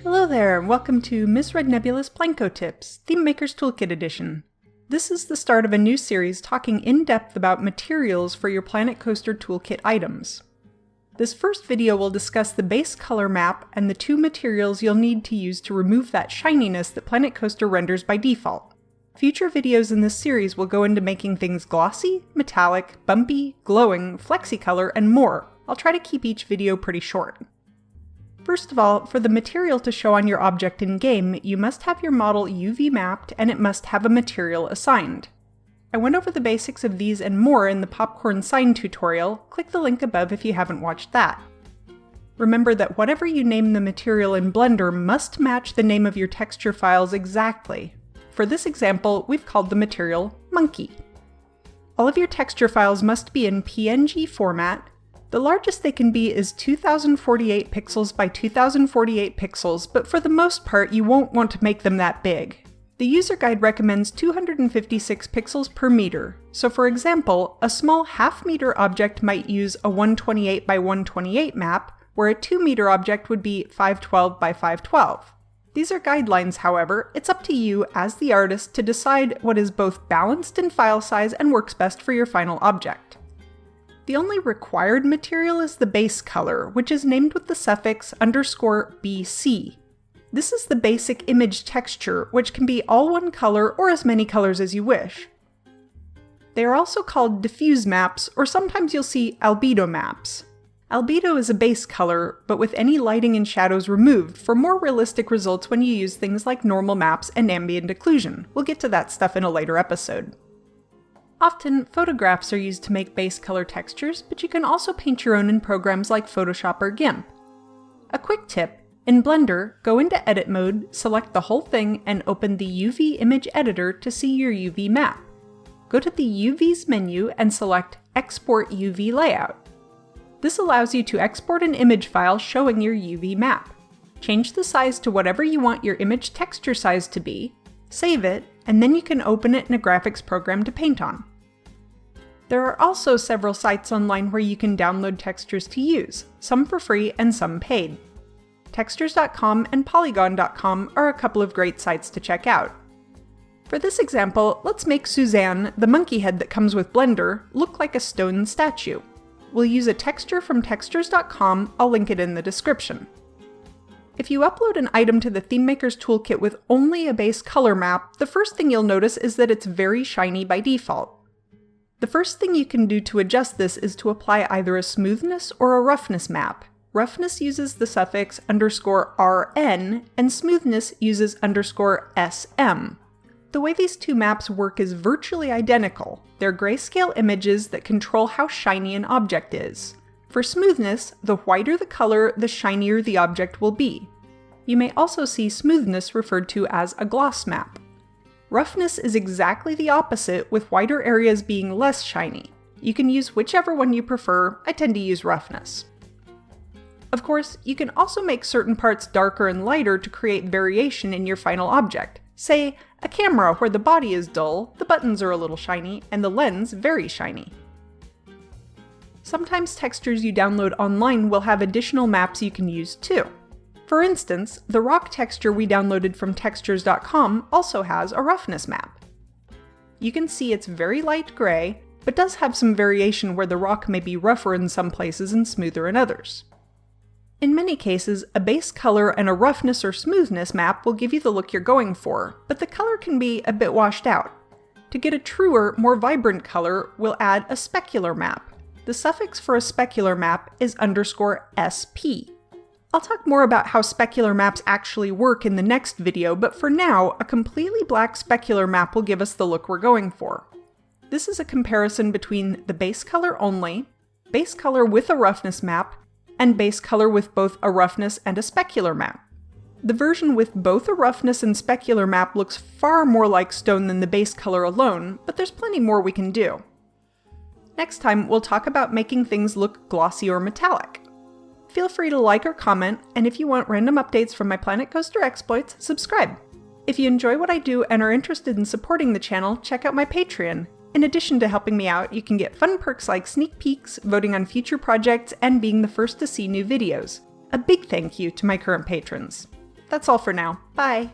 Hello there, and welcome to Ms.RedNebula's Blanco Tips, Thememaker's Toolkit Edition. This is the start of a new series talking in depth about materials for your Planet Coaster Toolkit items. This first video will discuss the base color map and the two materials you'll need to use to remove that shininess that Planet Coaster renders by default. Future videos in this series will go into making things glossy, metallic, bumpy, glowing, flexicolor, and more. I'll try to keep each video pretty short. First of all, for the material to show on your object in-game, you must have your model UV mapped and it must have a material assigned. I went over the basics of these and more in the Popcorn Sign tutorial. Click the link above if you haven't watched that. Remember that whatever you name the material in Blender must match the name of your texture files exactly. For this example, we've called the material Monkey. All of your texture files must be in PNG format. The largest they can be is 2048 pixels by 2048 pixels, but for the most part you won't want to make them that big. The user guide recommends 256 pixels per meter, so for example, a small half-meter object might use a 128 by 128 map, where a 2-meter object would be 512 by 512. These are guidelines, however. It's up to you, as the artist, to decide what is both balanced in file size and works best for your final object. The only required material is the base color, which is named with the suffix _BC. This is the basic image texture, which can be all one color or as many colors as you wish. They are also called diffuse maps, or sometimes you'll see albedo maps. Albedo is a base color, but with any lighting and shadows removed for more realistic results when you use things like normal maps and ambient occlusion. We'll get to that stuff in a later episode. Often, photographs are used to make base color textures, but you can also paint your own in programs like Photoshop or GIMP. A quick tip: in Blender, go into Edit mode, select the whole thing, and open the UV Image Editor to see your UV map. Go to the UVs menu and select Export UV Layout. This allows you to export an image file showing your UV map. Change the size to whatever you want your image texture size to be, save it, and then you can open it in a graphics program to paint on. There are also several sites online where you can download textures to use, some for free and some paid. Textures.com and Polygon.com are a couple of great sites to check out. For this example, let's make Suzanne, the monkey head that comes with Blender, look like a stone statue. We'll use a texture from Textures.com, I'll link it in the description. If you upload an item to the Thememaker's Toolkit with only a base color map, the first thing you'll notice is that it's very shiny by default. The first thing you can do to adjust this is to apply either a Smoothness or a Roughness map. Roughness uses the suffix _RN, and Smoothness uses _SM. The way these two maps work is virtually identical. They're grayscale images that control how shiny an object is. For smoothness, the whiter the color, the shinier the object will be. You may also see smoothness referred to as a gloss map. Roughness is exactly the opposite, with whiter areas being less shiny. You can use whichever one you prefer. I tend to use roughness. Of course, you can also make certain parts darker and lighter to create variation in your final object. Say, a camera where the body is dull, the buttons are a little shiny, and the lens very shiny. Sometimes textures you download online will have additional maps you can use too. For instance, the rock texture we downloaded from Textures.com also has a roughness map. You can see it's very light gray, but does have some variation where the rock may be rougher in some places and smoother in others. In many cases, a base color and a roughness or smoothness map will give you the look you're going for, but the color can be a bit washed out. To get a truer, more vibrant color, we'll add a specular map. The suffix for a specular map is _SP. I'll talk more about how specular maps actually work in the next video, but for now, a completely black specular map will give us the look we're going for. This is a comparison between the base color only, base color with a roughness map, and base color with both a roughness and a specular map. The version with both a roughness and specular map looks far more like stone than the base color alone, but there's plenty more we can do. Next time, we'll talk about making things look glossy or metallic. Feel free to like or comment, and if you want random updates from my Planet Coaster exploits, subscribe. If you enjoy what I do and are interested in supporting the channel, check out my Patreon. In addition to helping me out, you can get fun perks like sneak peeks, voting on future projects, and being the first to see new videos. A big thank you to my current patrons. That's all for now. Bye!